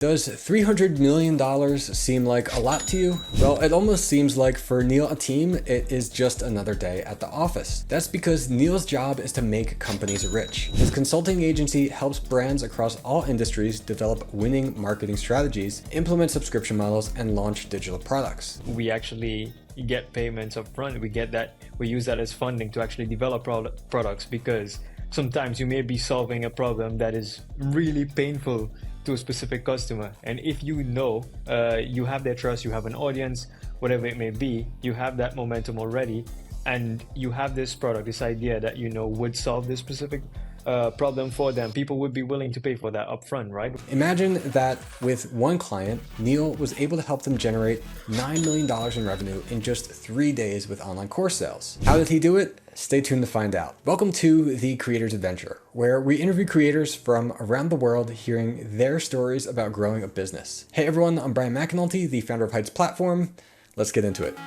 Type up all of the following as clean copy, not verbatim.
Does $300 million seem like a lot to you? Well, it almost seems like for Neil Ateem, it is just another day at the office. That's because Neil's job is to make companies rich. His consulting agency helps brands across all industries develop winning marketing strategies, implement subscription models, and launch digital products. We actually get payments up front. We use that as funding to actually develop products, because sometimes you may be solving a problem that is really painful to a specific customer, and if you know you have their trust, you have an audience, whatever it may be, you have that momentum already, and you have this product, this idea that you know would solve this specific problem for them, people would be willing to pay for that upfront, right? Imagine that with one client, Neil was able to help them generate $9 million in revenue in just 3 days with online course sales. How did he do it? Stay tuned to find out. Welcome to The Creator's Adventure, where we interview creators from around the world, hearing their stories about growing a business. Hey everyone, I'm Brian McAnulty, the founder of Heights Platform. Let's get into it.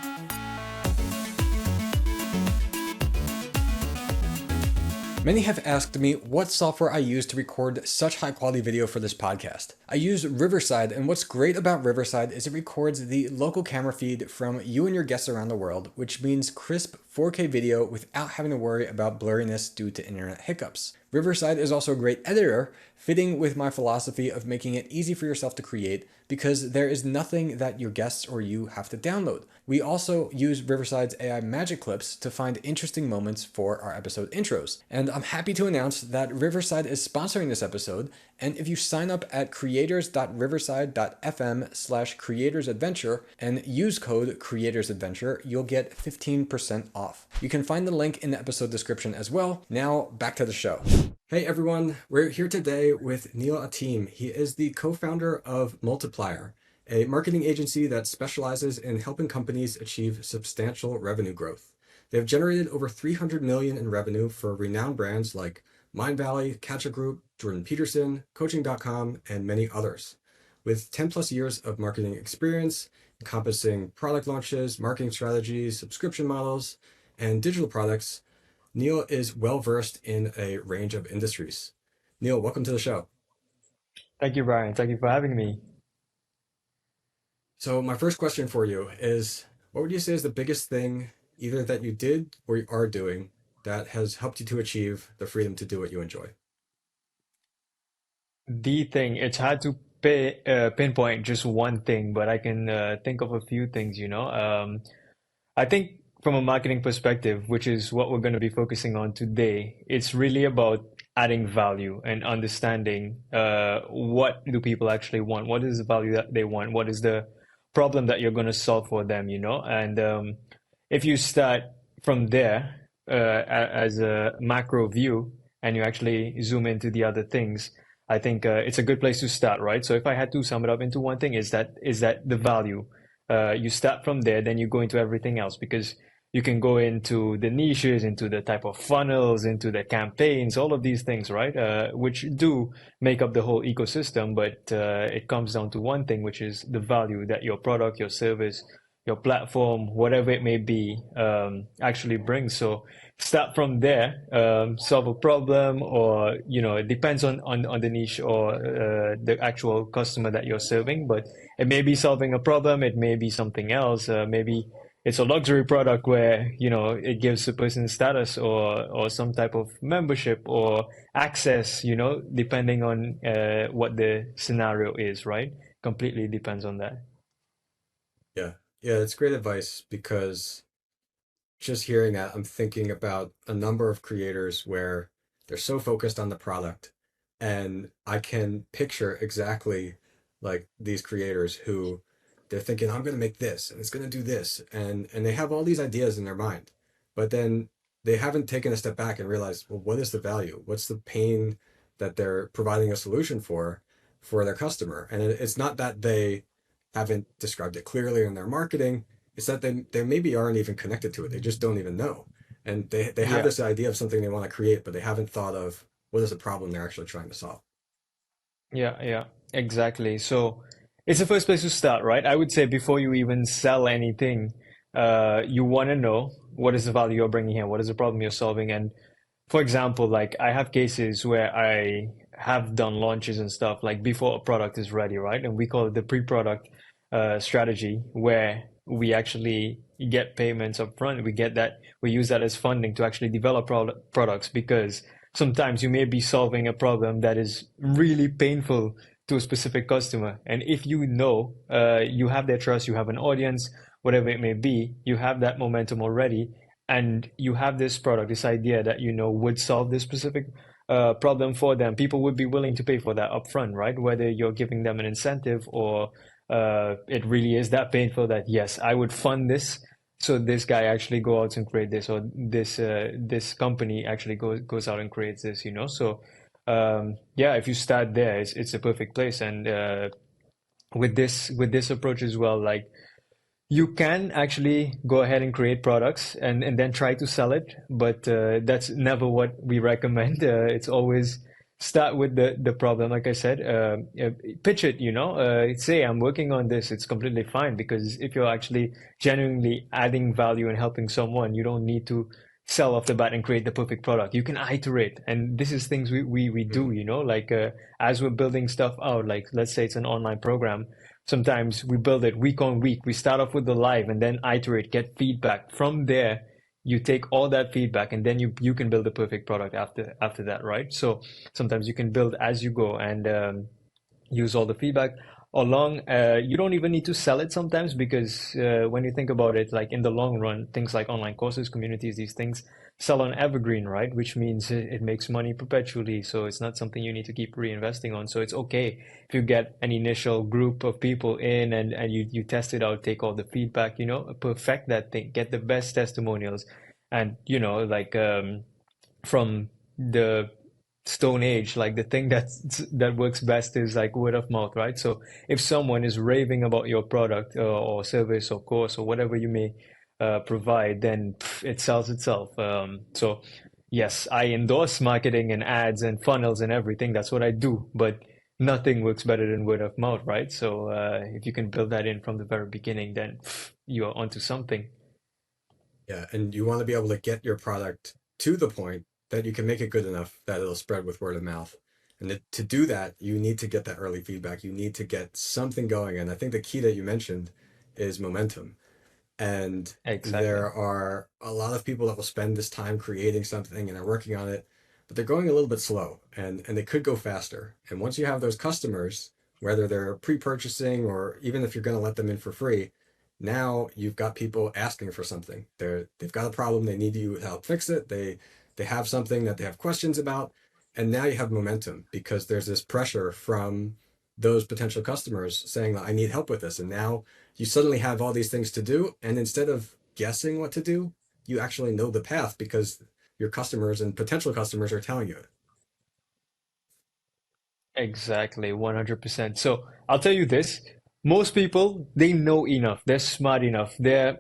Many have asked me what software I use to record such high quality video for this podcast. I use Riverside, and what's great about Riverside is it records the local camera feed from you and your guests around the world, which means crisp 4K video without having to worry about blurriness due to internet hiccups. Riverside is also a great editor, fitting with my philosophy of making it easy for yourself to create, because there is nothing that your guests or you have to download. We also use Riverside's AI magic clips to find interesting moments for our episode intros. And I'm happy to announce that Riverside is sponsoring this episode, and if you sign up at creators.riverside.fm/creatorsadventure and use code creatorsadventure, you'll get 15% off. You can find the link in the episode description as well. Now back to the show. Hey everyone, we're here today with Neil Ateem. He is the co-founder of Multiplier, a marketing agency that specializes in helping companies achieve substantial revenue growth. They've generated over $300 million in revenue for renowned brands like Mindvalley, Catcha Group, Peterson, Coaching.com, and many others. With 10 plus years of marketing experience, encompassing product launches, marketing strategies, subscription models, and digital products, Neil is well-versed in a range of industries. Neil, welcome to the show. Thank you, Brian. Thank you for having me. So my first question for you is, what would you say is the biggest thing either that you did or you are doing that has helped you to achieve the freedom to do what you enjoy? The thing, it's hard to pinpoint just one thing, but I can think of a few things, I think from a marketing perspective, which is what we're going to be focusing on today, it's really about adding value and understanding what do people actually want, what is the value that they want, what is the problem that you're going to solve for them, and if you start from there as a macro view and you actually zoom into the other things, I think it's a good place to start, right? So if I had to sum it up into one thing, is that the value. You start from there, then you go into everything else, because you can go into the niches, into the type of funnels, into the campaigns, all of these things, right? Which do make up the whole ecosystem, but it comes down to one thing, which is the value that your product, your service, your platform, whatever it may be, actually brings. So start from there, solve a problem, or, it depends on the niche or the actual customer that you're serving, but it may be solving a problem, it may be something else, maybe it's a luxury product where, it gives a person status or some type of membership or access, depending on what the scenario is, right? Completely depends on that. Yeah, it's great advice, because just hearing that, I'm thinking about a number of creators where they're so focused on the product, and I can picture exactly like these creators who they're thinking, I'm going to make this and it's going to do this. And they have all these ideas in their mind, but then they haven't taken a step back and realized, well, what is the value? What's the pain that they're providing a solution for their customer? And it's not that they haven't described it clearly in their marketing. It's that they maybe aren't even connected to it. They just don't even know. And they have this idea of something they want to create, but they haven't thought of what is the problem they're actually trying to solve. Yeah, exactly. So it's the first place to start, right? I would say before you even sell anything, you want to know what is the value you're bringing here, what is the problem you're solving. And for example, like I have cases where I have done launches and stuff like before a product is ready, right? And we call it the pre-product strategy, where we actually get payments up front. We use that as funding to actually develop products, because sometimes you may be solving a problem that is really painful to a specific customer. And if you know, you have their trust, you have an audience, whatever it may be, you have that momentum already, and you have this product, this idea that you know would solve this specific problem for them, people would be willing to pay for that upfront, right? Whether you're giving them an incentive or it really is that painful that yes, I would fund this. So this guy actually go out and create this, or this company actually goes out and creates this, you know. So yeah, if you start there, it's a perfect place. And with this approach as well, like you can actually go ahead and create products and then try to sell it, but that's never what we recommend. It's always start with the problem, like I said. Pitch it, you know, say, I'm working on this. It's completely fine, because if you're actually genuinely adding value and helping someone, you don't need to sell off the bat and create the perfect product. You can iterate. And this is things we do, you know, like as we're building stuff out, like let's say it's an online program. Sometimes we build it week on week. We start off with the live and then iterate, get feedback. From there, you take all that feedback, and then you can build a perfect product after that, right? So sometimes you can build as you go and use all the feedback along. You don't even need to sell it sometimes, because when you think about it, like in the long run, things like online courses, communities, these things sell on evergreen, right? Which means it makes money perpetually. So it's not something you need to keep reinvesting on. So it's okay if you get an initial group of people in and you test it out, take all the feedback, you know, perfect that thing, get the best testimonials. And, you know, like from the Stone Age, like the thing that works best is like word of mouth, right? So if someone is raving about your product or service or course or whatever you may provide, then it sells itself. So yes, I endorse marketing and ads and funnels and everything. That's what I do, but nothing works better than word of mouth, right? So if you can build that in from the very beginning, then you're onto something. Yeah, and you want to be able to get your product to the point that you can make it good enough that it'll spread with word of mouth. And to do that, you need to get that early feedback. You need to get something going. And I think the key that you mentioned is momentum. And Exactly. there are a lot of people that will spend this time creating something and are working on it, but they're going a little bit slow, and they could go faster. And once you have those customers, whether they're pre-purchasing or even if you're going to let them in for free, now you've got people asking for something. They've got a problem, they need you to help fix it. They have something that they have questions about, and now you have momentum because there's this pressure from those potential customers saying, I need help with this. And now you suddenly have all these things to do. And instead of guessing what to do, you actually know the path because your customers and potential customers are telling you it. Exactly, 100%. So I'll tell you this, most people, they know enough, they're smart enough, they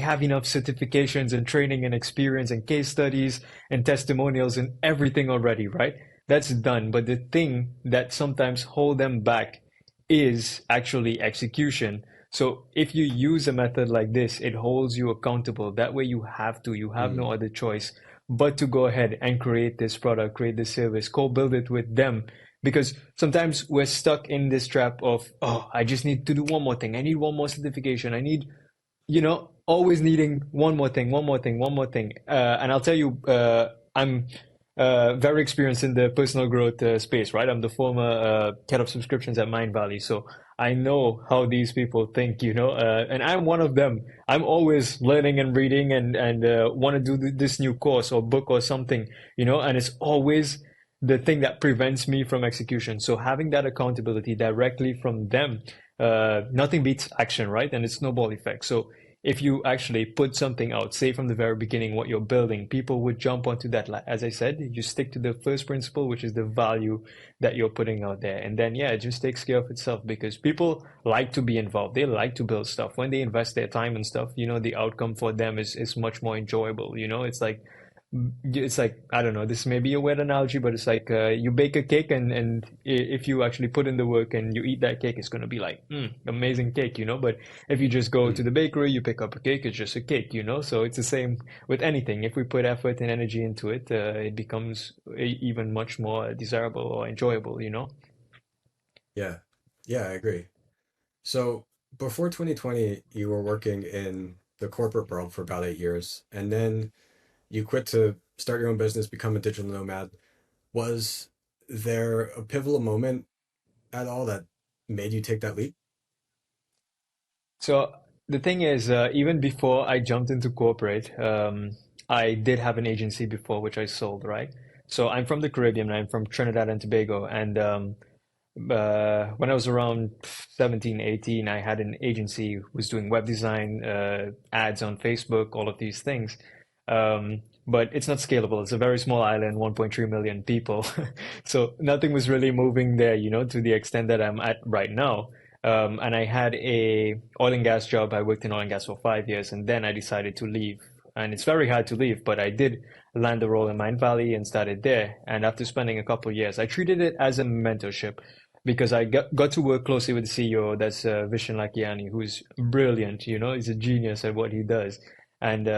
have enough certifications and training and experience and case studies and testimonials and everything already, right? That's done. But the thing that sometimes hold them back is actually execution. So if you use a method like this, it holds you accountable. That way you have Mm. no other choice but to go ahead and create this product, create this service, co-build it with them. Because sometimes we're stuck in this trap of, oh, I just need to do one more thing. I need one more certification. I need, always needing one more thing, one more thing, one more thing. And I'll tell you, I'm very experienced in the personal growth space, right? I'm the former head of subscriptions at Mindvalley. So I know how these people think, and I'm one of them. I'm always learning and reading and want to do this new course or book or something, and it's always the thing that prevents me from execution. So having that accountability directly from them, nothing beats action, right? And it's snowball effect. So if you actually put something out, say from the very beginning what you're building, people would jump onto that. As I said, you stick to the first principle, which is the value that you're putting out there. And then, yeah, it just takes care of itself because people like to be involved. They like to build stuff. When they invest their time and stuff, the outcome for them is much more enjoyable. It's like it's like, I don't know, this may be a weird analogy, but it's like you bake a cake, if you actually put in the work and you eat that cake, it's going to be like, amazing cake, you know. But if you just go to Mm. the bakery, you pick up a cake, it's just a cake, you know. So it's the same with anything. If we put effort and energy into it, it becomes even much more desirable or enjoyable, you know. Yeah. Yeah, I agree. So before 2020, you were working in the corporate world for about 8 years, and then you quit to start your own business, become a digital nomad. Was there a pivotal moment at all that made you take that leap? So the thing is, even before I jumped into corporate, I did have an agency before, which I sold, right? So I'm from the Caribbean, I'm from Trinidad and Tobago, and when I was around 17, 18, I had an agency, was doing web design, ads on Facebook, all of these things. But it's not scalable. It's a very small island, 1.3 million people. So nothing was really moving there, you know, to the extent that I'm at right now. And I had a oil and gas job. I worked in oil and gas for 5 years, and then I decided to leave. And it's very hard to leave, but I did land a role in Mindvalley and started there. And after spending a couple of years, I treated it as a mentorship because I got to work closely with the CEO. That's Vishen Lakiani, who's brilliant. You know, he's a genius at what he does. And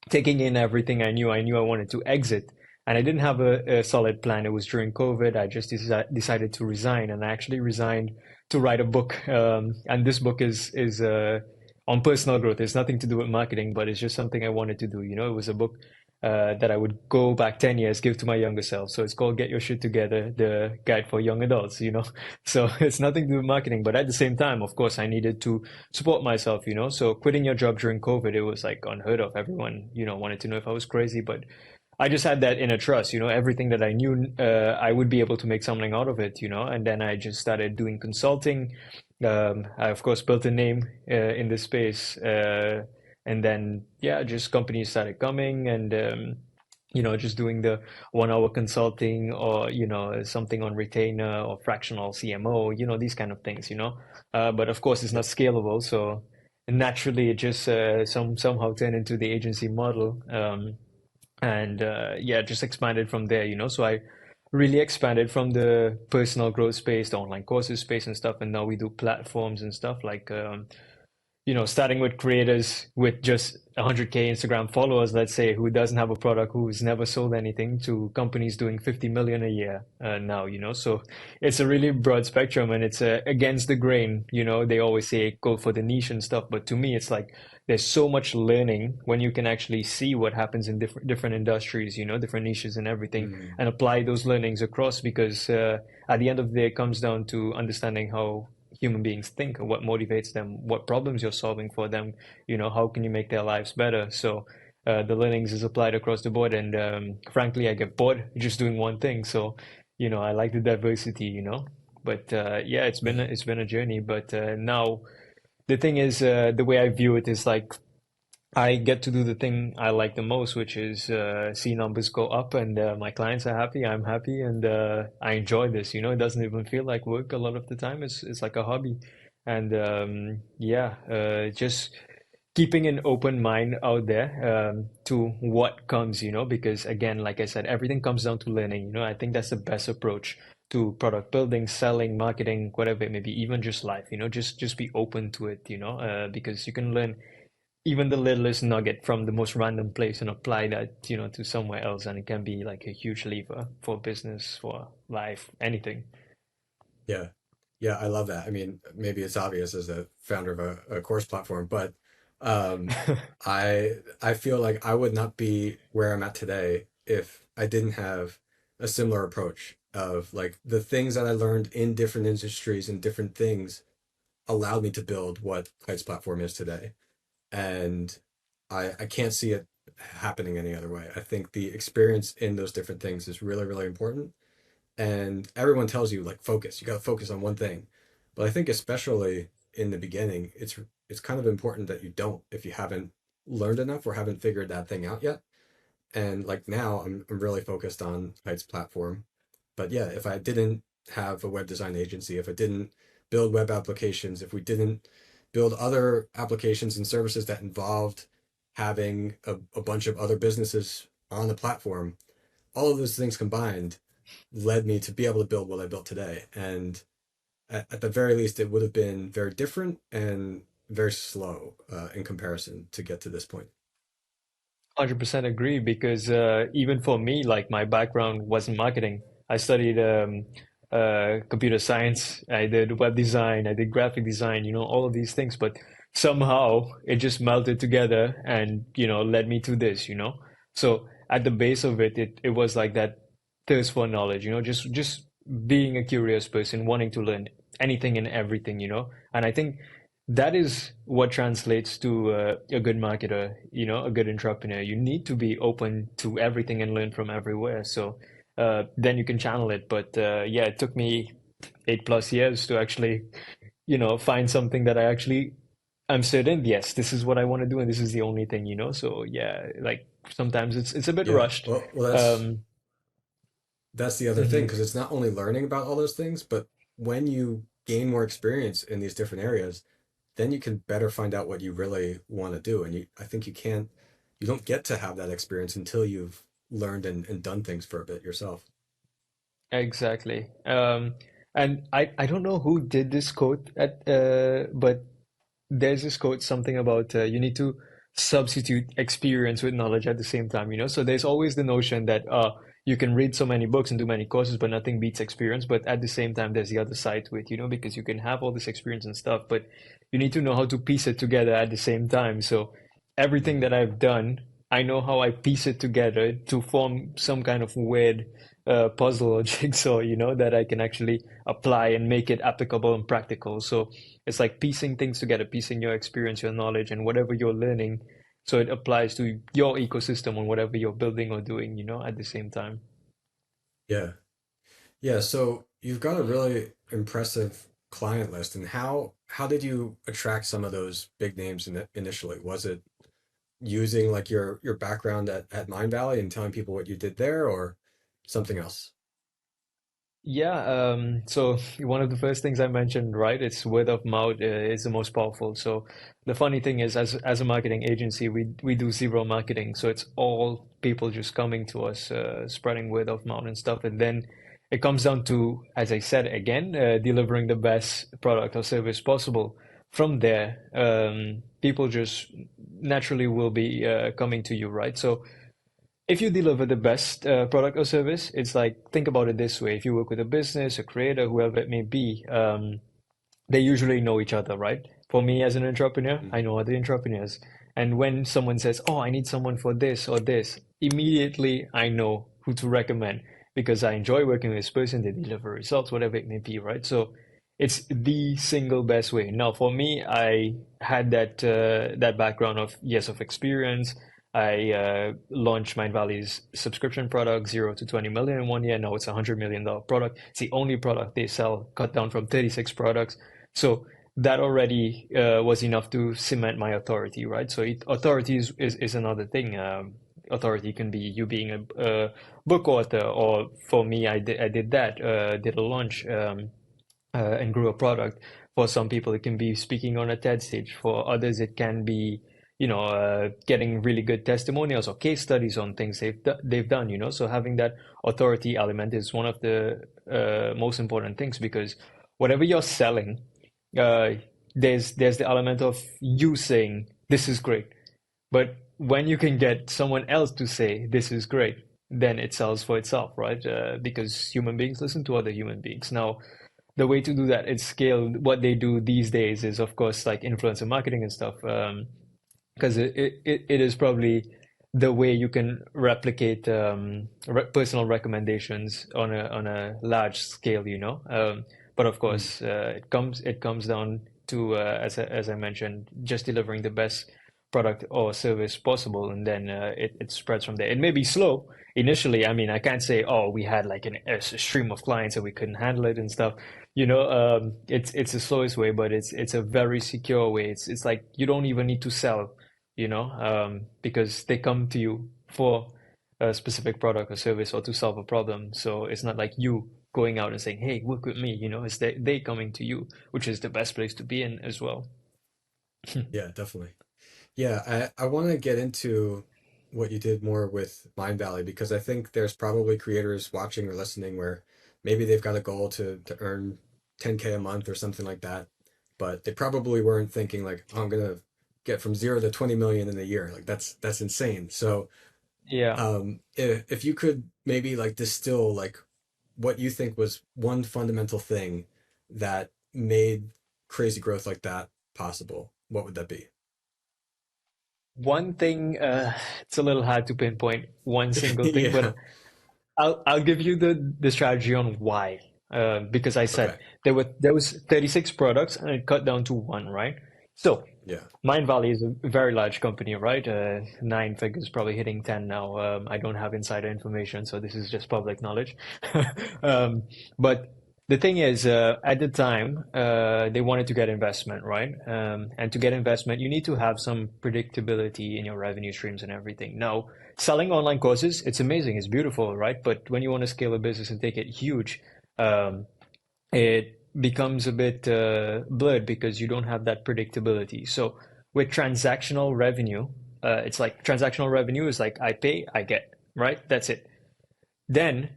taking in everything I knew I wanted to exit. And I didn't have a solid plan. It was during COVID. I just decided to resign, and I actually resigned to write a book. And this book is on personal growth. It's nothing to do with marketing, but it's just something I wanted to do. You know, it was a book that I would go back 10 years, give to my younger self. So it's called Get Your Shit Together, the guide for young adults, you know. So it's nothing to do with marketing, but at the same time, of course, I needed to support myself, you know. So quitting your job during COVID, it was like unheard of. Everyone, you know, wanted to know if I was crazy, but I just had that inner trust, you know, everything that I knew, I would be able to make something out of it, you know. And then I just started doing consulting. I, of course, built a name in this space. And then, yeah, just companies started coming and, you know, just doing the 1 hour consulting or, you know, something on retainer or fractional CMO, you know, these kind of things, you know. But of course, it's Yeah. not scalable. So naturally, it just somehow turned into the agency model. And yeah, just expanded from there, you know. So I really expanded from the personal growth space, the online courses space and stuff, and now we do platforms and stuff like you know, starting with creators with just 100K Instagram followers, let's say, who doesn't have a product, who's never sold anything, to companies doing 50 million a year now, you know. So it's a really broad spectrum and it's against the grain, you know. They always say go for the niche and stuff, but to me, it's like there's so much learning when you can actually see what happens in different industries, you know, different niches and everything, Mm. and apply those learnings across because at the end of the day, it comes down to understanding how human beings think and what motivates them, what problems you're solving for them, you know, how can you make their lives better. So the learnings is applied across the board, and frankly, I get bored just doing one thing. So, you know, I like the diversity, you know. But yeah, Yeah. it's been a journey. But now the thing is, the way I view it is like I get to do the thing I like the most, which is see numbers go up and my clients are happy, I'm happy, and I enjoy this. You know, it doesn't even feel like work a lot of the time. It's like a hobby, and yeah, just keeping an open mind out there to what comes. You know, because again, like I said, everything comes down to learning. You know, I think that's the best approach to product building, selling, marketing, whatever it may be, even just life. You know, just be open to it. You know, because you can learn even the littlest nugget from the most random place and apply that, you know, to somewhere else, and it can be like a huge lever for business, for life, anything. Yeah. Yeah, I love that. I mean, maybe it's obvious as the founder of a course platform, but um, I feel like I would not be where I'm at today if I didn't have a similar approach of like the things that I learned in different industries and different things allowed me to build what Kite's platform is today. And I can't see it happening any other way. I think the experience in those different things is really, really important. And everyone tells you like focus, you got to focus on one thing. But I think especially in the beginning, it's kind of important that you don't if you haven't learned enough or haven't figured that thing out yet. And like now I'm really focused on Kite's platform. But yeah, if I didn't have a web design agency, if I didn't build web applications, if we didn't build other applications and services that involved having a bunch of other businesses on the platform, all of those things combined led me to be able to build what I built today. And at the very least, it would have been very different and very slow in comparison to get to this point. 100% agree because even for me, like my background wasn't marketing. I studied computer science, I did web design, I did graphic design, all of these things, but somehow it just melted together and, led me to this, So at the base of it, it was like that thirst for knowledge, just being a curious person, wanting to learn anything and everything, And I think that is what translates to a good marketer, a good entrepreneur. You need to be open to everything and learn from everywhere. So then you can channel it. But yeah, it took me 8+ years to actually, find something that I actually I'm certain, yes, this is what I want to do and this is the only thing, So yeah, like sometimes it's a bit Yeah. rushed. Well, Um, that's the other thing mhm. because it's not only learning about all those things, but when you gain more experience in these different areas, then you can better find out what you really want to do. And I think you don't get to have that experience until you've learned and done things for a bit yourself. Exactly. And I don't know who did this quote but there's this quote something about you need to substitute experience with knowledge at the same time, So there's always the notion that you can read so many books and do many courses, but nothing beats experience. But at the same time, there's the other side to it, because you can have all this experience and stuff, but you need to know how to piece it together at the same time. So everything Mhm. that I've done, I know how I piece it together to form some kind of weird puzzle or jigsaw, that I can actually apply and make it applicable and practical. So it's like piecing things together, piecing your experience, your knowledge, and whatever you're learning, so it applies to your ecosystem on whatever you're building or doing, at the same time. Yeah. Yeah. So you've got a really impressive client list. And how did you attract some of those big names initially? Was it using like your background at Mindvalley and telling people what you did there or something else? Yeah, so one of the first things I mentioned, right, it's word of mouth is the most powerful. So the funny thing is, as a marketing agency, we do zero marketing, so it's all people just coming to us, spreading word of mouth and stuff, and then it comes down to, as I said again, delivering the best product or service possible. From there, people just naturally will be coming to you, right? So if you deliver the best product or service, it's like, think about it this way. If you work with a business, a creator, whoever it may be, they usually know each other, right? For me as an entrepreneur, Mm. I know other entrepreneurs. And when someone says, "Oh, I need someone for this or this," immediately I know who to recommend because I enjoy working with this person, they deliver results, whatever it may be, right? So it's the single best way. Now, for me, I had that background of years of experience. I launched Mindvalley's subscription product, 0 to 20 million in 1 year. Now it's $100 million product. It's the only product they sell, cut down from 36 products. So that already was enough to cement my authority, right? So authority is another thing. Authority can be you being a book author, or for me, I did that, did a launch and grew a product. For some people, it can be speaking on a TED stage. For others, it can be, getting really good testimonials or case studies on things they've done. So having that authority element is one of the most important things because whatever you're selling, uh, there's the element of you saying this is great. But when you can get someone else to say this is great, then it sells for itself, right? Because human beings listen to other human beings. Now, the way to do that is scale. What they do these days is, of course, like influencer marketing and stuff, because it is probably the way you can replicate personal recommendations on a large scale, but of Mm. course, it comes down to as I mentioned, just delivering the best product or service possible, and then it spreads from there. It may be slow initially. I mean, I can't say, oh, we had like a stream of clients and we couldn't handle it and stuff. It's the slowest way, but it's a very secure way. It's like you don't even need to sell, because they come to you for a specific product or service or to solve a problem. So it's not like you going out and saying, "Hey, work with me." It's they coming to you, which is the best place to be in as well. Yeah, definitely. Yeah, I want to get into what you did more with Mindvalley, because I think there's probably creators watching or listening where maybe they've got a goal to earn 10K a month or something like that, but they probably weren't thinking like, oh, I'm gonna get from 0 to 20 million in a year. Like that's insane. So Yeah. if you could maybe like distill like what you think was one fundamental thing that made crazy growth like that possible, what would that be? One thing, it's a little hard to pinpoint one single thing, Yeah. but I'll give you the strategy on why. Because I said Okay. there was 36 products and it cut down to one, right? So Yeah. Mindvalley is a very large company, right? Nine figures, probably hitting 10 now. I don't have insider information, so this is just public knowledge. Um, but the thing is, at the time, they wanted to get investment, right? And to get investment, you need to have some predictability in your revenue streams and everything. Now, selling online courses, it's amazing, it's beautiful, right? But when you want to scale a business and take it huge, um, it becomes a bit blurred because you don't have that predictability. So with transactional revenue, it's like transactional revenue is like I pay, I get, right? That's it. Then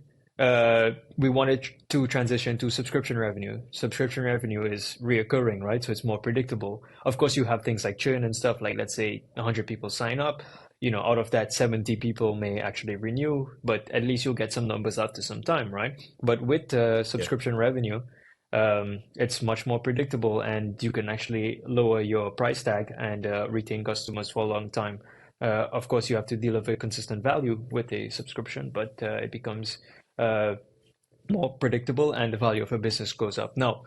we wanted to transition to subscription revenue. Subscription revenue is reoccurring, right? So it's more predictable. Of course, you have things like churn and stuff. Like let's say 100 people sign up, out of that 70 people may actually renew, but at least you'll get some numbers after some time, right? But with Yeah. subscription revenue, it's much more predictable, and you can actually lower your price tag and retain customers for a long time. Of course, you have to deliver consistent value with a subscription, but it becomes uh, more predictable and the value of a business goes up. Now,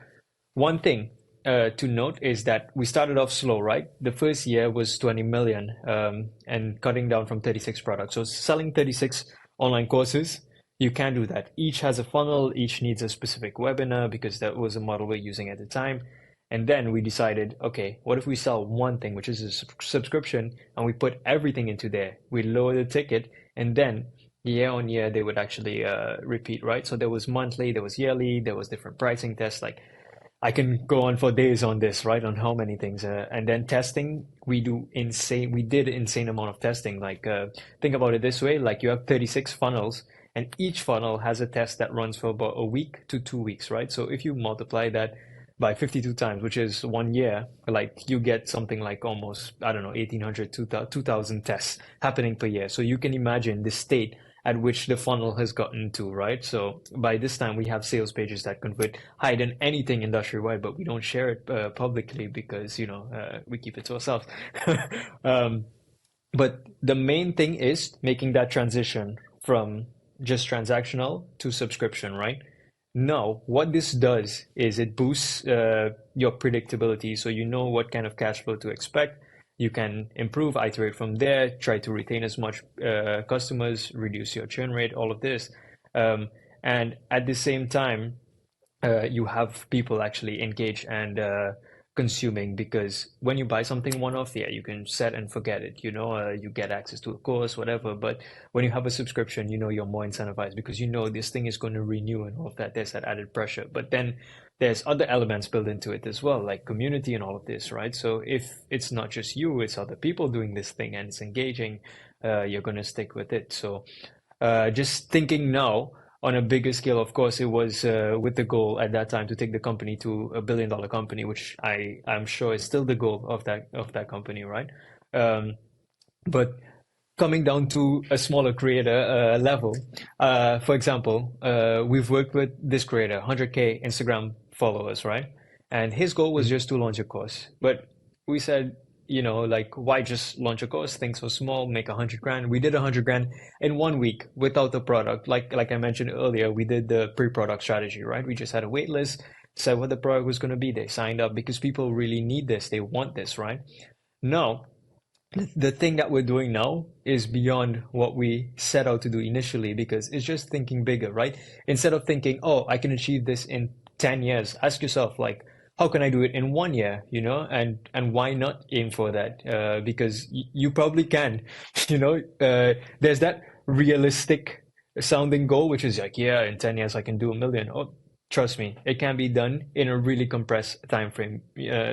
one thing to note is that we started off slow, right? The first year was 20 million and cutting down from 36 products. So selling 36 online courses, you can do that. Each has a funnel, each needs a specific webinar because that was a model we're using at the time. And then we decided, okay, what if we sell one thing, which is a subscription, and we put everything into there? We lower the ticket, and then year on year, they would actually repeat, right? So there was monthly, there was yearly, there was different pricing tests. Like I can go on for days on this, right? On how many things. And then testing, we did insane amount of testing. Like, think about it this way, like you have 36 funnels and each funnel has a test that runs for about a week to 2 weeks, right? So if you multiply that by 52 times, which is 1 year, like you get something like almost, I don't know, 1,800, 2,000 tests happening per year. So you can imagine the state at which the funnel has gotten to, right? So by this time, we have sales pages that convert higher than anything industry-wide, but we don't share it publicly because, we keep it to ourselves. um, but the main thing is making that transition from just transactional to subscription, right? Now, what this does is it boosts your predictability, so you know what kind of cash flow to expect. You can improve, iterate from there, try to retain as much customers, reduce your churn rate, all of this. Um, and at the same time, you have people actually engage and consuming because when you buy something one-off, yeah, you can set and forget it, you get access to a course, whatever. But when you have a subscription, you're more incentivized because this thing is going to renew and all of that. There's that added pressure. But then there's other elements built into it as well, like community and all of this, right? So if it's not just you, it's other people doing this thing and it's engaging, you're going to stick with it. So just thinking now on a bigger scale, of course, it was with the goal at that time to take the company to $1 billion company, which I'm sure is still the goal of that company, right? Um, but coming down to a smaller creator level, for example, we've worked with this creator, 100K Instagram followers, right? And his goal was Mhm. just to launch a course. But we said, like, why just launch a course? Things so small, make 100 grand. We did 100 grand in 1 week without the product. Like I mentioned earlier, we did the pre-product strategy, right? We just had a wait list, said what the product was going to be. They signed up because people really need this. They want this, right? Now, the thing that we're doing now is beyond what we set out to do initially because it's just thinking bigger, right? Instead of thinking, oh, I can achieve this in 10 years, ask yourself, like, how can I do it in 1 year, and why not aim for that? Because you probably can, there's that realistic sounding goal, which is like, yeah, in 10 years I can do 1 million. Oh, trust me, it can be done in a really compressed time frame.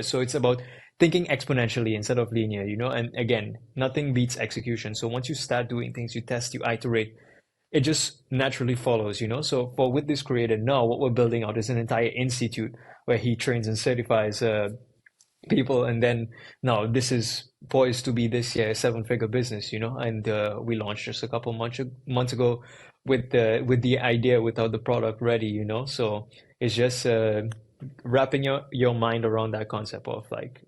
So it's about thinking exponentially instead of linear, you know. And again, nothing beats execution. So once you start doing things, you test, you iterate, it just naturally follows, you know. So for with this creator now, what we're building out is an entire institute where he trains and certifies people, and then now this is poised to be this year a seven-figure business, you know. And we launched just a couple months ago with the idea without the product ready, you know. So it's just wrapping your mind around that concept of like,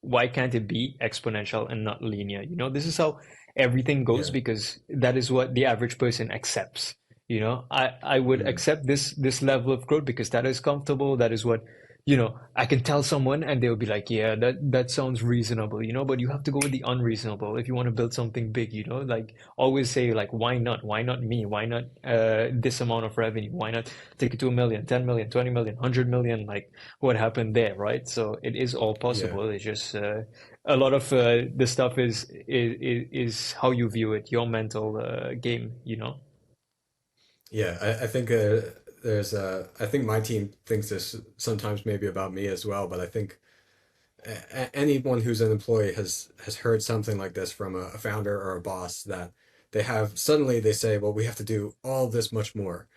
why can't it be exponential and not linear? You know, this is how everything goes Yeah. because that is what the average person accepts. You know, I would Mm. accept this level of growth because that is comfortable. That is what, you know, I can tell someone and they'll be like, yeah, that sounds reasonable, you know, but you have to go with the unreasonable if you want to build something big, you know, like always say like, why not? Why not me? Why not this amount of revenue? Why not take it to a million, 10 million, 20 million, 100 million? Like what happened there, right? So it is all Yeah. possible. It's just a lot of the stuff is how you view it, your mental game, you know? Yeah, I think I think my team thinks this sometimes maybe about me as well, but I think anyone who's an employee has heard something like this from a founder or a boss that they have suddenly they say, well, we have to do all this much more.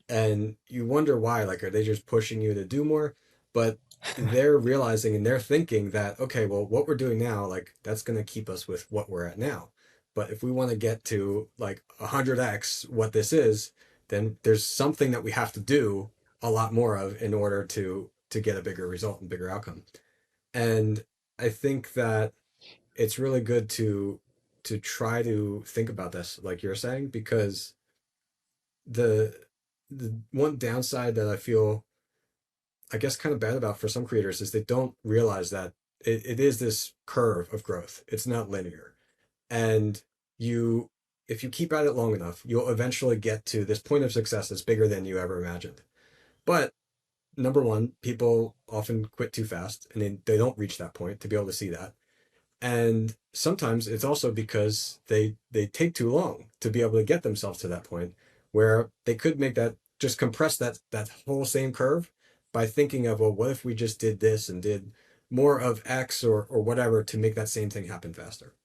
And you wonder why, like, are they just pushing you to do more? But they're realizing and they're thinking that, okay, well, what we're doing now, like, that's going to keep us with what we're at now. But if we want to get to like 100x what this is, then there's something that we have to do a lot more of in order to get a bigger result and bigger outcome. And I think that it's really good to try to think about this, like you're saying, because the the one downside that I feel, I guess, kind of bad about for some creators is they don't realize that it is this curve of growth. It's not linear. And you, if you keep at it long enough, you'll eventually get to this point of success that's bigger than you ever imagined. But number one, people often quit too fast and they don't reach that point to be able to see that. And sometimes it's also because they take too long to be able to get themselves to that point where they could make that, just compress that whole same curve by thinking of, well, what if we just did this and did more of X or whatever to make that same thing happen faster.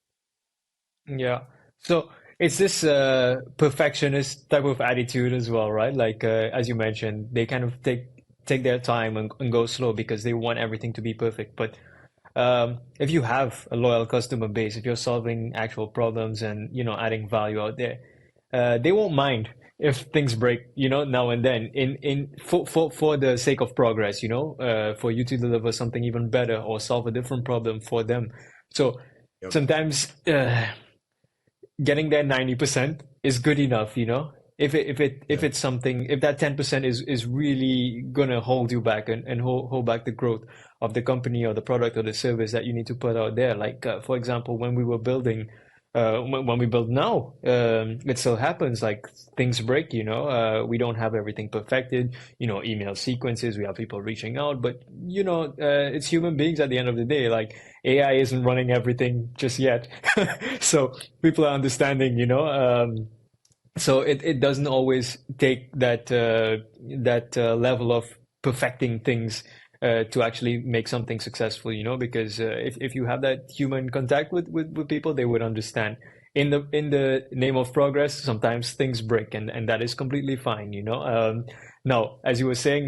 Yeah. So it's this perfectionist type of attitude as well, right? Like as you mentioned, they kind of take their time and go slow because they want everything to be perfect. But if you have a loyal customer base, if you're solving actual problems and you know adding value out there, they won't mind if things break, you know, now and then. In for the sake of progress, you know, for you to deliver something even better or solve a different problem for them. So Yep. sometimes. Getting there 90% is good enough, you know? If Yeah. it's something, if that 10% is really gonna hold you back and hold back the growth of the company or the product or the service that you need to put out there. Like for example, when we were building when we build now, it still happens. Like things break, you know. We don't have everything perfected. You know, email sequences. We have people reaching out, but you know, it's human beings at the end of the day. Like AI isn't running everything just yet, so people are understanding. You know, so it doesn't always take that level of perfecting things to actually make something successful, you know, because if you have that human contact with people, they would understand. In the name of progress, sometimes things break, and that is completely fine, you know. Now, as you were saying,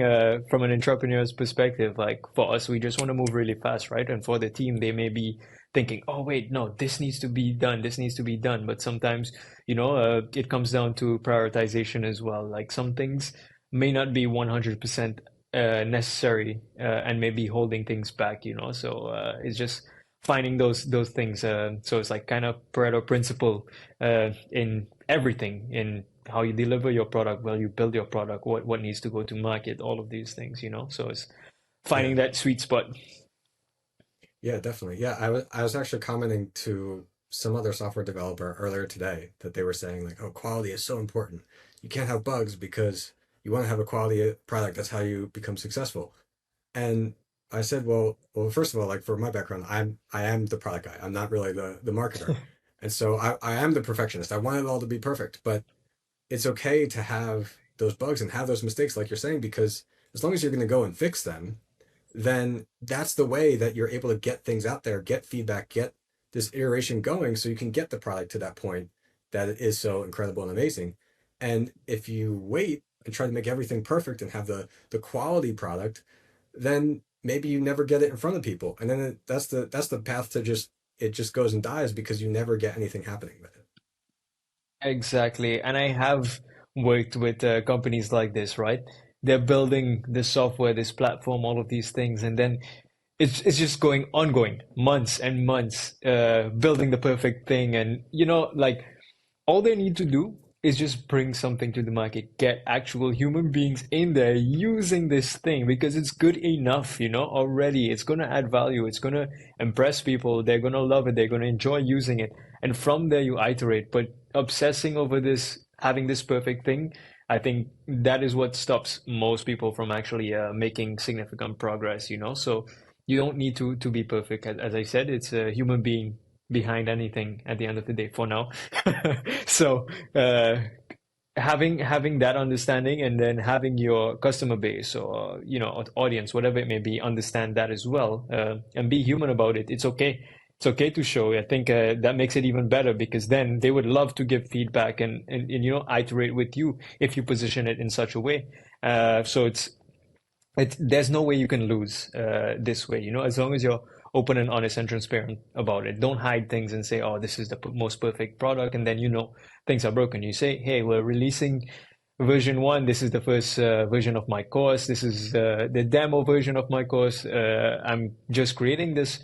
from an entrepreneur's perspective, like for us, we just want to move really fast, right? And for the team, they may be thinking, oh wait, no, this needs to be done, this needs to be done. But sometimes, you know, it comes down to prioritization as well. Like some things may not be 100% necessary and maybe holding things back, you know. So it's just finding those things. So it's like kind of Pareto principle in everything, in how you deliver your product, well, you build your product, what needs to go to market, all of these things, you know. So it's Yeah. finding that sweet spot. Yeah, definitely. Yeah, I was actually commenting to some other software developer earlier today that they were saying like, oh, quality is so important. You can't have bugs because you want to have a quality product. That's how you become successful. And I said, well, first of all, like for my background, I am the product guy. I'm not really the marketer. And so I am the perfectionist. I want it all to be perfect, but it's okay to have those bugs and have those mistakes, like you're saying, because as long as you're going to go and fix them, then that's the way that you're able to get things out there, get feedback, get this iteration going so you can get the product to that point that it is so incredible and amazing. And if you wait and try to make everything perfect and have the quality product, then maybe you never get it in front of people. And then that's the path to just it just goes and dies because you never get anything happening with it. Exactly. And I have worked with companies like this, right? They're building this software, this platform, all of these things, and then it's just going ongoing, months and months, building the perfect thing. And like all they need to do is just bring something to the market, get actual human beings in there using this thing because it's good enough, already. It's going to add value. It's going to impress people. They're going to love it. They're going to enjoy using it. And from there, you iterate. But obsessing over this, having this perfect thing, I think that is what stops most people from actually making significant progress, So you don't need to be perfect. As I said, it's a human being behind anything at the end of the day for now. So uh, having that understanding and then having your customer base or audience, whatever it may be, understand that as well, and be human about it. It's okay. It's okay to show. I think that makes it even better because then they would love to give feedback and iterate with you if you position it in such a way. So there's no way you can lose this way, as long as you're open and honest and transparent about it. Don't hide things and say, oh, this is the most perfect product. And then, things are broken. You say, hey, we're releasing version 1. This is the first version of my course. This is the demo version of my course. I'm just creating this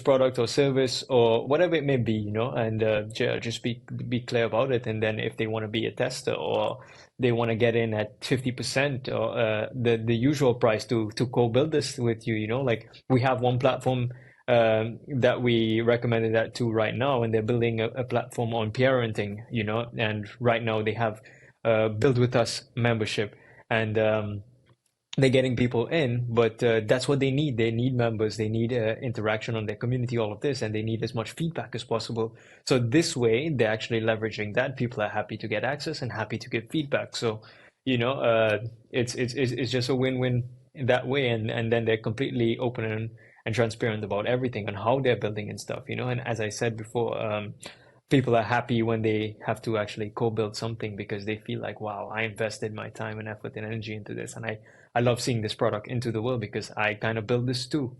product or service or whatever it may be, and just be clear about it. And then if they want to be a tester or they want to get in at 50% or the usual price to co-build this with you, like we have one platform that we recommended that to right now, and they're building a platform on parenting, and right now they have Build With Us membership, and they're getting people in, but that's what they need. They need members, they need interaction on their community, all of this, and they need as much feedback as possible. So this way, they're actually leveraging that. People are happy to get access and happy to give feedback. So, it's just a win-win in that way, and then they're completely open and transparent about everything and how they're building and stuff, And as I said before, people are happy when they have to actually co-build something because they feel like, wow, I invested my time and effort and energy into this, and I love seeing this product into the world because I kind of build this too.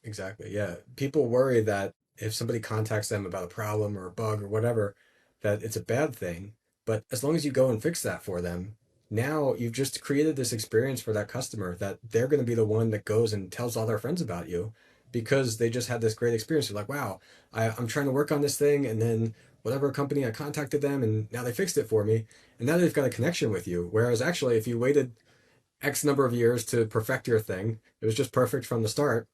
Exactly. Yeah. People worry that if somebody contacts them about a problem or a bug or whatever, that it's a bad thing. But as long as you go and fix that for them, now you've just created this experience for that customer that they're going to be the one that goes and tells all their friends about you because they just had this great experience. You're like, wow, I'm trying to work on this thing. And then whatever company I contacted them and now they fixed it for me. And now they've got a connection with you. Whereas actually, if you waited X number of years to perfect your thing, it was just perfect from the start,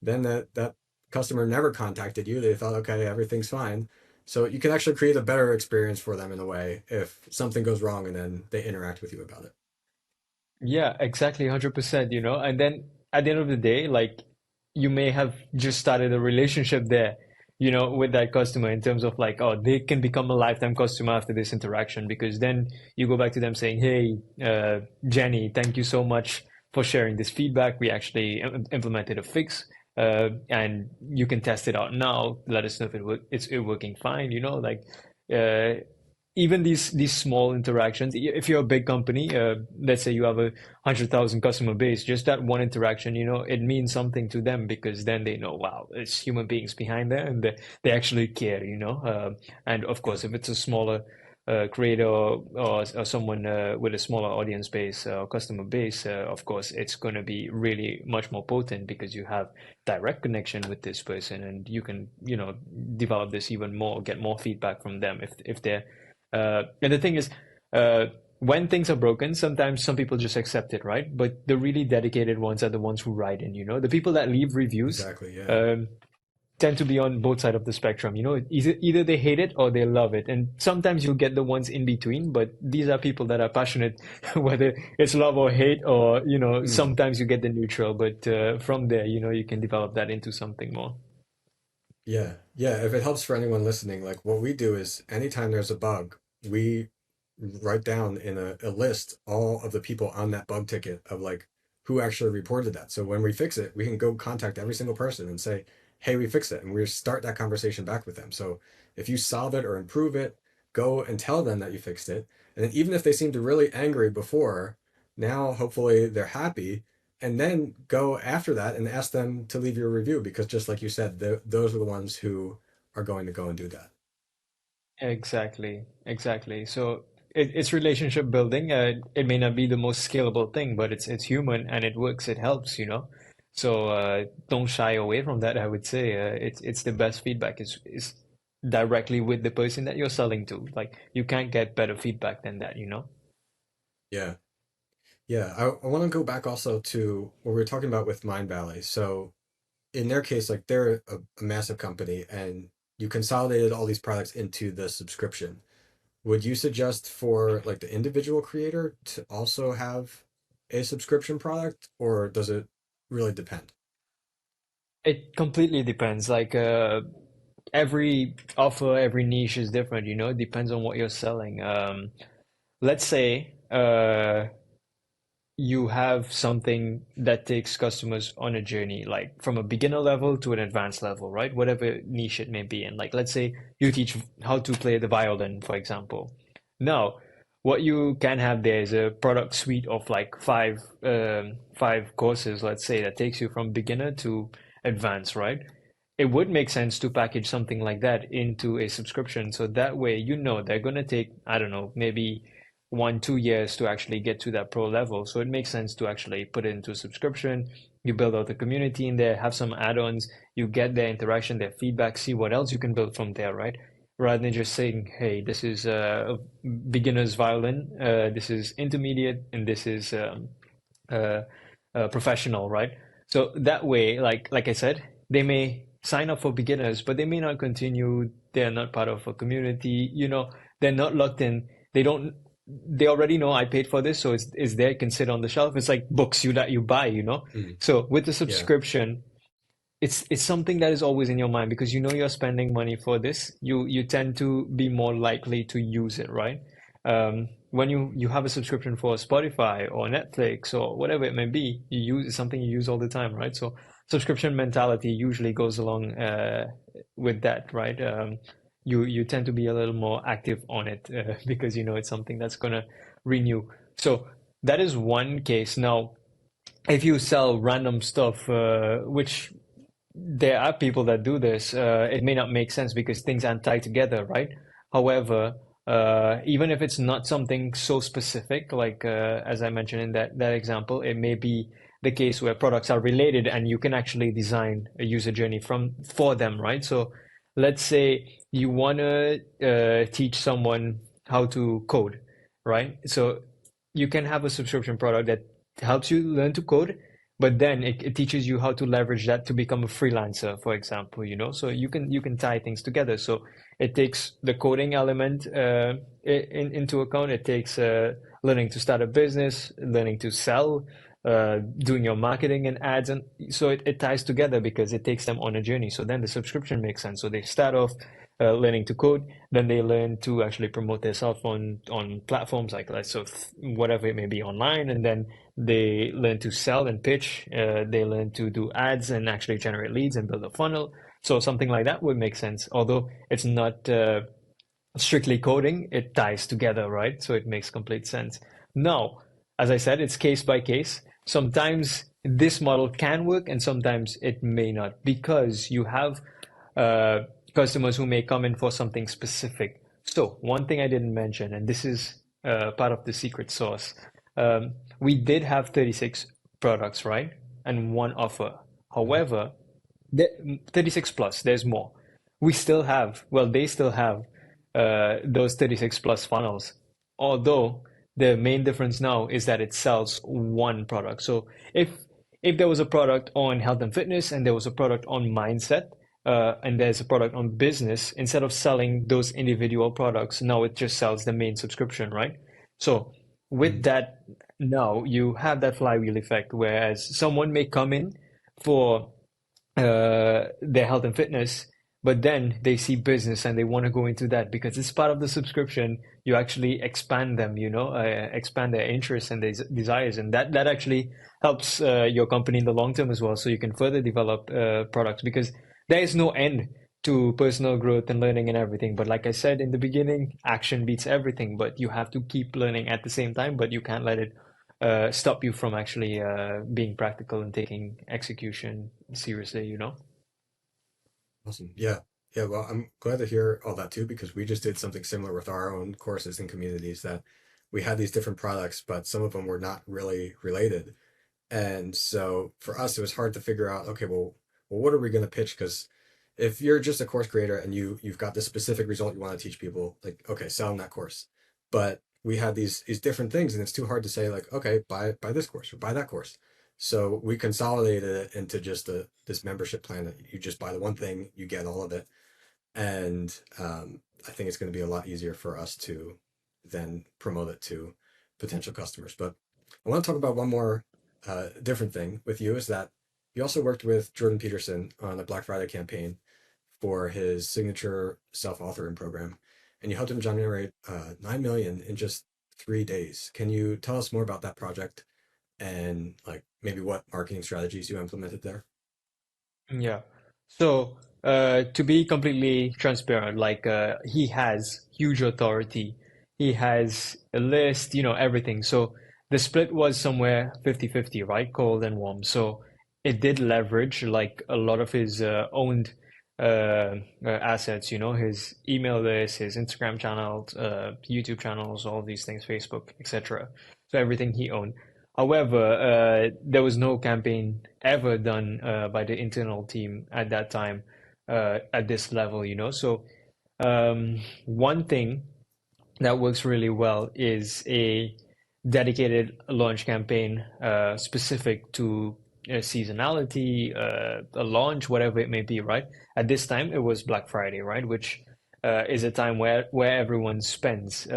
then that customer never contacted you. They thought, okay, everything's fine. So you can actually create a better experience for them in a way if something goes wrong and then they interact with you about it. Yeah, exactly, 100%, and then at the end of the day, like you may have just started a relationship there, with that customer in terms of like, oh, they can become a lifetime customer after this interaction because then you go back to them saying, hey, Jenny, thank you so much for sharing this feedback. We actually implemented a fix, and you can test it out now. Let us know if it's working fine, like uh, even these small interactions. If you're a big company, let's say you have 100,000 customer base, just that one interaction, it means something to them because then they know, wow, it's human beings behind there and they actually care, and of Yeah. course, if it's a smaller creator or someone with a smaller audience base or customer base, of course, it's going to be really much more potent because you have direct connection with this person and you can, develop this even more, get more feedback from them if they're and the thing is, uh, when things are broken, sometimes some people just accept it, right? But the really dedicated ones are the ones who write in, The people that leave reviews Exactly. Yeah. um, tend to be on both sides of the spectrum, Either they hate it or they love it. And sometimes you'll get the ones in between, but these are people that are passionate, whether it's love or hate, or, Mhm. sometimes you get the neutral. But from there, you can develop that into something more. Yeah. Yeah. If it helps for anyone listening, like what we do is anytime there's a bug, we write down in a list all of the people on that bug ticket of like who actually reported that. So when we fix it, we can go contact every single person and say, hey, we fixed it. And we start that conversation back with them. So if you solve it or improve it, go and tell them that you fixed it. And then even if they seemed really angry before, now hopefully they're happy. And then go after that and ask them to leave your review, because just like you said, those are the ones who are going to go and do that. Exactly, exactly. So it's relationship building. It may not be the most scalable thing, but it's human and it works. It helps, you know. So don't shy away from that. I would say it's the best feedback is directly with the person that you're selling to. Like you can't get better feedback than that, you know. Yeah. Yeah. I want to go back also to what we were talking about with Mindvalley. So in their case, like they're a massive company and you consolidated all these products into the subscription. Would you suggest for like the individual creator to also have a subscription product, or does it really depend? It completely depends. Like every offer, every niche is different, you know. It depends on what you're selling. Let's say you have something that takes customers on a journey, like from a beginner level to an advanced level, right? Whatever niche it may be in. Like, let's say you teach how to play the violin, for example. Now, what you can have there is a product suite of like five courses, let's say, that takes you from beginner to advanced, right? It would make sense to package something like that into a subscription. So that way, you know, they're going to take, I don't know, maybe 1, 2 years to actually get to that pro level. So it makes sense to actually put it into a subscription. You build out the community in there, have some add-ons, you get their interaction, their feedback, see what else you can build from there, right? Rather than just saying, hey, this is a beginner's violin, this is intermediate, and this is uh, professional, right? So that way, like I said, they may sign up for beginners, but they may not continue. They're not part of a community. You know, they're not locked in. They don't. They already know I paid for this, so it's there. It can sit on the shelf. It's like books that you buy. You know. Mhm. So with the Yeah. subscription, it's something that is always in your mind because you know you're spending money for this. You tend to be more likely to use it, right? When you have a subscription for Spotify or Netflix or whatever it may be, you use it's something you use all the time, right? So subscription mentality usually goes along with that, right? You tend to be a little more active on it because you know it's something that's gonna renew. So that is one case. Now, if you sell random stuff, which there are people that do this. It may not make sense because things aren't tied together, right? However, even if it's not something so specific, like as I mentioned in that example, it may be the case where products are related and you can actually design a user journey for them, right? So let's say you want to teach someone how to code, right? So you can have a subscription product that helps you learn to code, but then it teaches you how to leverage that to become a freelancer, for example, you know. So you can tie things together. So it takes the coding element into account. It takes learning to start a business, learning to sell, doing your marketing and ads, and so it ties together because it takes them on a journey. So then the subscription makes sense. So they start off learning to code, then they learn to actually promote themselves on platforms like so whatever it may be online, and then they learn to sell and pitch. They learn to do ads and actually generate leads and build a funnel. So something like that would make sense. Although it's not strictly coding, it ties together, right? So it makes complete sense. Now, as I said, it's case by case. Sometimes this model can work and sometimes it may not because you have customers who may come in for something specific. So one thing I didn't mention, and this is part of the secret sauce, we did have 36 products, right? And one offer. Mhm. However, 36 plus, there's more. We still have, well, they still have those 36 plus funnels. Although the main difference now is that it sells one product. So if there was a product on health and fitness and there was a product on mindset, and there's a product on business, instead of selling those individual products, now it just sells the main subscription, right? So with Mhm. that, now you have that flywheel effect, whereas someone may come in for their health and fitness, but then they see business and they want to go into that because it's part of the subscription. You actually expand them, expand their interests and desires, and that actually helps your company in the long term as well. So you can further develop products because there is no end to personal growth and learning and everything. But like I said in the beginning, action beats everything. But you have to keep learning at the same time, but you can't let it stop you from actually being practical and taking execution seriously, Awesome. Yeah. Yeah. Well, I'm glad to hear all that too, because we just did something similar with our own courses and communities that we had these different products, but some of them were not really related. And so for us, it was hard to figure out, okay, well, what are we going to pitch? Because if you're just a course creator and you've got this specific result you want to teach people, like, okay, sell them that course. But we had these different things, and it's too hard to say, like, okay, buy this course or buy that course. So we consolidated it into just this membership plan that you just buy the one thing, you get all of it. And I think it's going to be a lot easier for us to then promote it to potential customers. But I want to talk about one more different thing with you is that you also worked with Jordan Peterson on a Black Friday campaign for his signature self-authoring program, and you helped him generate 9 million in just 3 days. Can you tell us more about that project and like maybe what marketing strategies you implemented there? Yeah. So, to be completely transparent, like he has huge authority. He has a list, everything. So the split was somewhere 50-50, right? Cold and warm. So it did leverage like a lot of his owned assets, his email list, his Instagram channels, YouTube channels, all these things, Facebook, etc. So everything he owned. However, there was no campaign ever done by the internal team at that time at this level. So one thing that works really well is a dedicated launch campaign specific to seasonality, a launch, whatever it may be, right? At this time, it was Black Friday, right? Which is a time where everyone spends.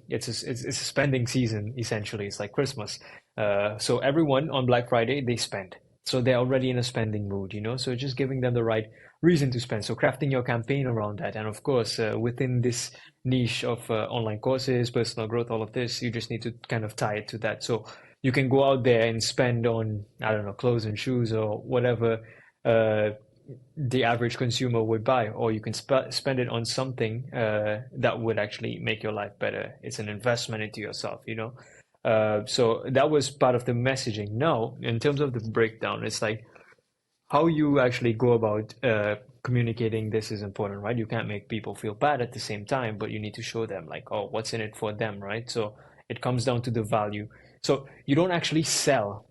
It's a spending season, essentially. It's like Christmas. So everyone on Black Friday, they spend. So they're already in a spending mood. So just giving them the right reason to spend. So crafting your campaign around that. And of course, within this niche of online courses, personal growth, all of this, you just need to kind of tie it to that. So you can go out there and spend on, I don't know, clothes and shoes or whatever uh, the average consumer would buy, or you can spend it on something that would actually make your life better. It's an investment into yourself. So that was part of the messaging. Now, in terms of the breakdown, it's like how you actually go about communicating this is important, right? You can't make people feel bad at the same time, but you need to show them like, oh, what's in it for them, right? So it comes down to the value. So you don't actually sell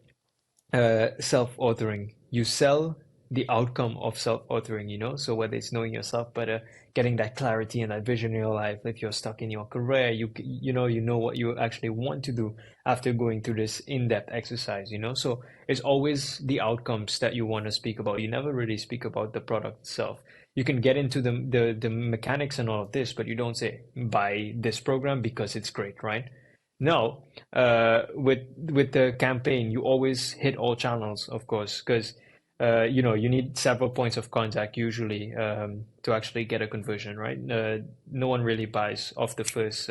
self-authoring. You sell the outcome of self-authoring. So whether it's knowing yourself better, getting that clarity and that vision in your life. If you're stuck in your career, you know what you actually want to do after going through this in-depth exercise. So it's always the outcomes that you want to speak about. You never really speak about the product itself. You can get into the mechanics and all of this, but you don't say buy this program because it's great, right? No, with the campaign, you always hit all channels, of course, because you need several points of contact usually to actually get a conversion, right? No one really buys off the first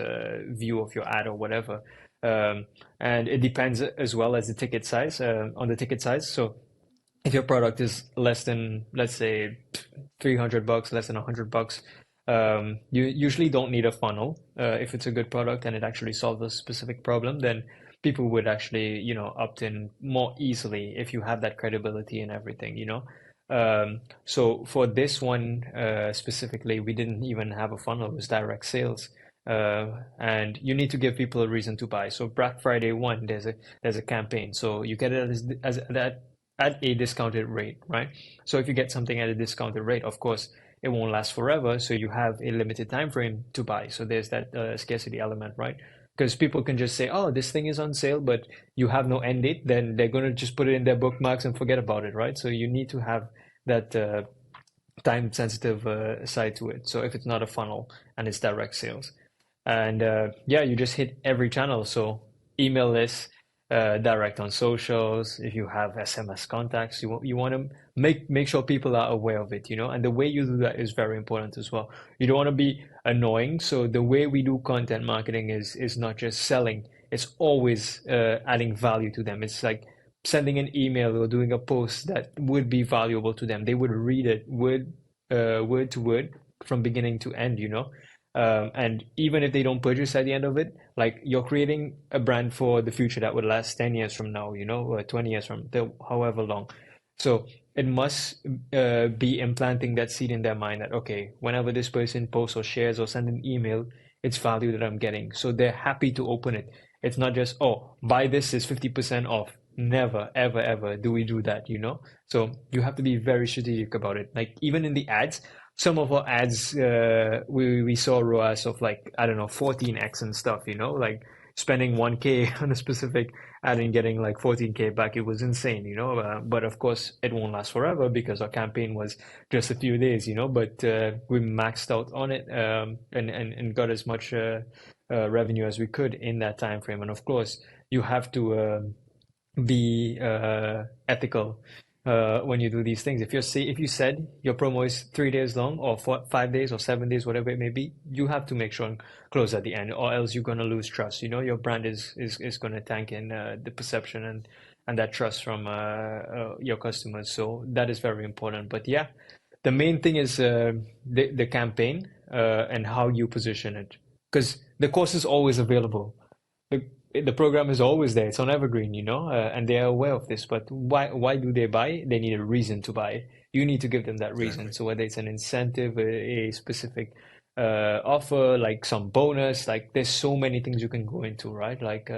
view of your ad or whatever, and it depends as well as the ticket size on the ticket size. So if your product is less than, let's say, $300, less than $100, you usually don't need a funnel. If it's a good product and it actually solves a specific problem, then people would actually, opt in more easily if you have that credibility and everything. So for this one specifically, we didn't even have a funnel. It was direct sales. And you need to give people a reason to buy. So Black Friday one, there's a campaign. So you get it as that at a discounted rate, right? So if you get something at a discounted rate, of course, it won't last forever. So you have a limited time frame to buy. So there's that scarcity element, right? Because people can just say, "Oh, this thing is on sale," but you have no end date. Then they're gonna just put it in their bookmarks and forget about it, right? So you need to have that time sensitive side to it. So if it's not a funnel and it's direct sales, and yeah, you just hit every channel. So email list, direct on socials. If you have SMS contacts, you want to make sure people are aware of it, you know. And the way you do that is very important as well. You don't want to be annoying. So the way we do content marketing is not just selling. It's always adding value to them. It's like sending an email or doing a post that would be valuable to them. They would read it word to word from beginning to end, you know. And even if they don't purchase at the end of it, like you're creating a brand for the future that would last 10 years from now, you know, or 20 years from however long. So it must be implanting that seed in their mind that, okay, whenever this person posts or shares or sends an email, it's value that I'm getting. So they're happy to open it. It's not just, oh, buy this is 50% off. Never, ever, ever do we do that, you know? So you have to be very strategic about it. Like even in the ads, some of our ads, we saw ROAS of like, I don't know, 14x and stuff, you know, like spending 1K on a specific ad and getting like 14K back. It was insane, you know, but of course it won't last forever because our campaign was just a few days, you know, but we maxed out on it and got as much revenue as we could in that time frame. And of course, you have to be ethical when you do these things. If you said your promo is 3 days long or 5 days or 7 days, whatever it may be, you have to make sure and close at the end, or else you're gonna lose trust. You know, your brand is gonna tank in the perception and that trust from your customers. So that is very important. But yeah, the main thing is the campaign and how you position it, because the course is always available. The the program is always there. It's on evergreen, you know, and they are aware of this. But why do they buy? They need a reason to buy. You need to give them that reason. Exactly. So whether it's an incentive, a specific offer, like some bonus, like there's so many things you can go into, right? Like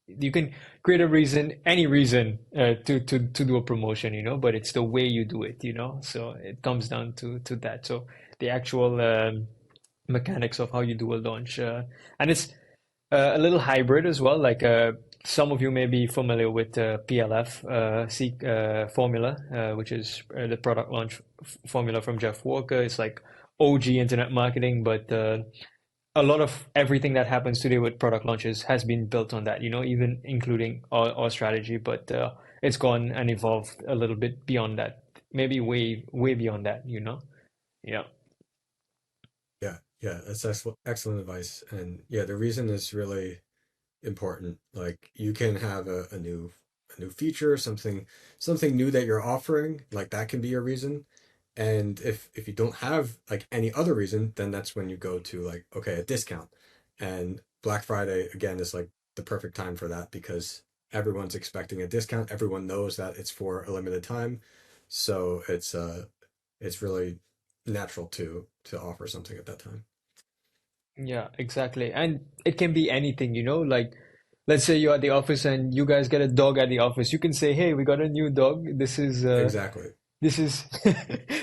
you can create a reason, any reason to do a promotion, you know, but it's the way you do it, you know. So it comes down to that. So the actual mechanics of how you do a launch, and it's a little hybrid as well. Like some of you may be familiar with PLF formula, which is the product launch formula from Jeff Walker. It's like OG internet marketing, but a lot of everything that happens today with product launches has been built on that, you know, even including our strategy, but it's gone and evolved a little bit beyond that, maybe way beyond that, you know? Yeah. Yeah, yeah, that's excellent advice. And yeah, the reason is really important. Like you can have a new feature, something new that you're offering, like that can be a reason. And if you don't have like any other reason, then that's when you go to like, okay, a discount. And Black Friday again is like the perfect time for that because everyone's expecting a discount. Everyone knows that it's for a limited time. So it's really natural to offer something at that time. Yeah, exactly. And it can be anything, you know, like let's say you're at the office and you guys get a dog at the office. You can say, "Hey, we got a new dog. Exactly. This is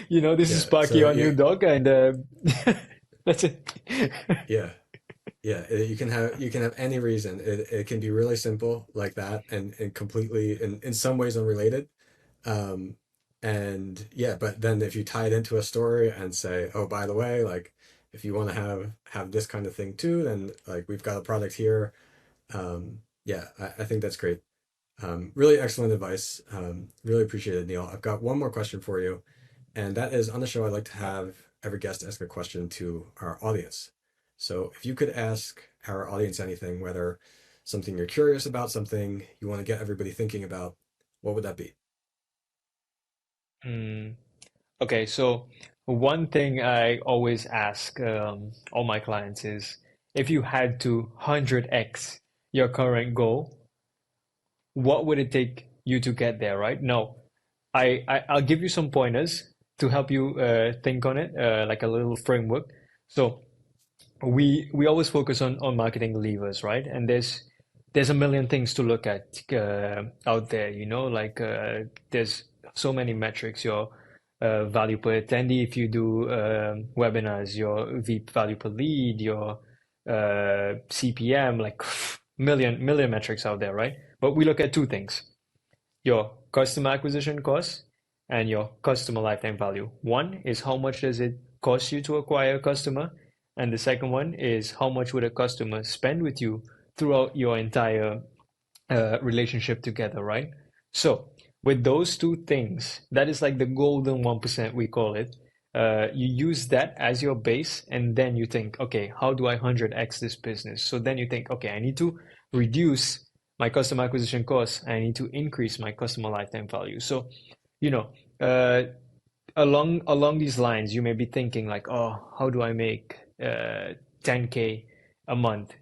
you know, this is Yeah. Sparky, So our yeah, new dog," and that's it. yeah. Yeah, you can have any reason. It can be really simple like that and completely in some ways unrelated. Um, and yeah, but then if you tie it into a story and say, oh, by the way, like if you want to have this kind of thing too, then like we've got a product here. Yeah, I think that's great. Really excellent advice. Really appreciate it, Neil. I've got one more question for you, and that is on the show, I like to have every guest ask a question to our audience. So if you could ask our audience anything, whether something you're curious about, something you want to get everybody thinking about, what would that be? Mm. Okay, so one thing I always ask all my clients is if you had to 100x your current goal, what would it take you to get there, right? Now, I'll give you some pointers to help you think on it, like a little framework. So we always focus on marketing levers, right? And there's a million things to look at out there, you know, like there's so many metrics, your value per attendee if you do webinars, your VIP value per lead, your CPM, like million metrics out there, right? But we look at two things: your customer acquisition cost and your customer lifetime value. One is how much does it cost you to acquire a customer, and the second one is how much would a customer spend with you throughout your entire relationship together, right? So with those two things, that is like the golden 1%, we call it. You use that as your base, and then you think, okay, how do I 100x this business? So then you think, okay, I need to reduce my customer acquisition costs. I need to increase my customer lifetime value. So, you know, along these lines, you may be thinking like, oh, how do I make 10K a month,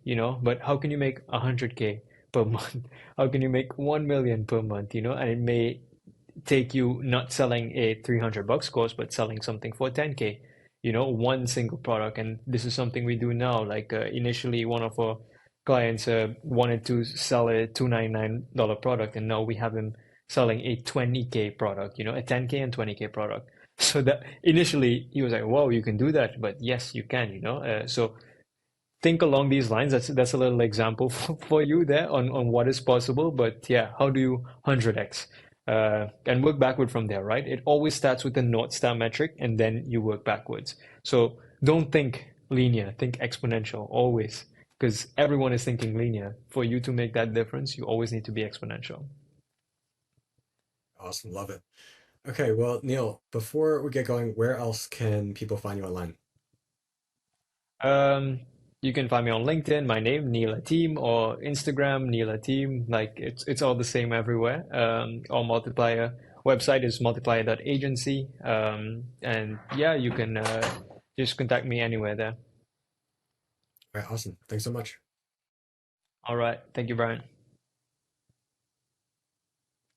But how can you make 100K per month? How can you make 1 million per month, And it may take you not selling a $300 course, but selling something for 10K, one single product. And this is something we do now. Like initially, one of our clients wanted to sell a $299 product, and now we have him selling a 20K product, a 10K and 20K product. So that initially he was like, "Whoa, you can do that!" But yes, you can, So think along these lines. That's a little example for you there on what is possible. But yeah, how do you 100x? And work backward from there, right? It always starts with the North Star metric, and then you work backwards. So don't think linear, think exponential always, because everyone is thinking linear. For you to make that difference, you always need to be exponential. Awesome. Love it. Okay. Well, Neil, before we get going, where else can people find you online? Um, you can find me on LinkedIn, my name, Neil Ateem, or Instagram, Neil Ateem. Like it's all the same everywhere. Or Multiplier. Website is multiplier.agency. And yeah, you can just contact me anywhere there. All right. Awesome. Thanks so much. All right. Thank you, Brian.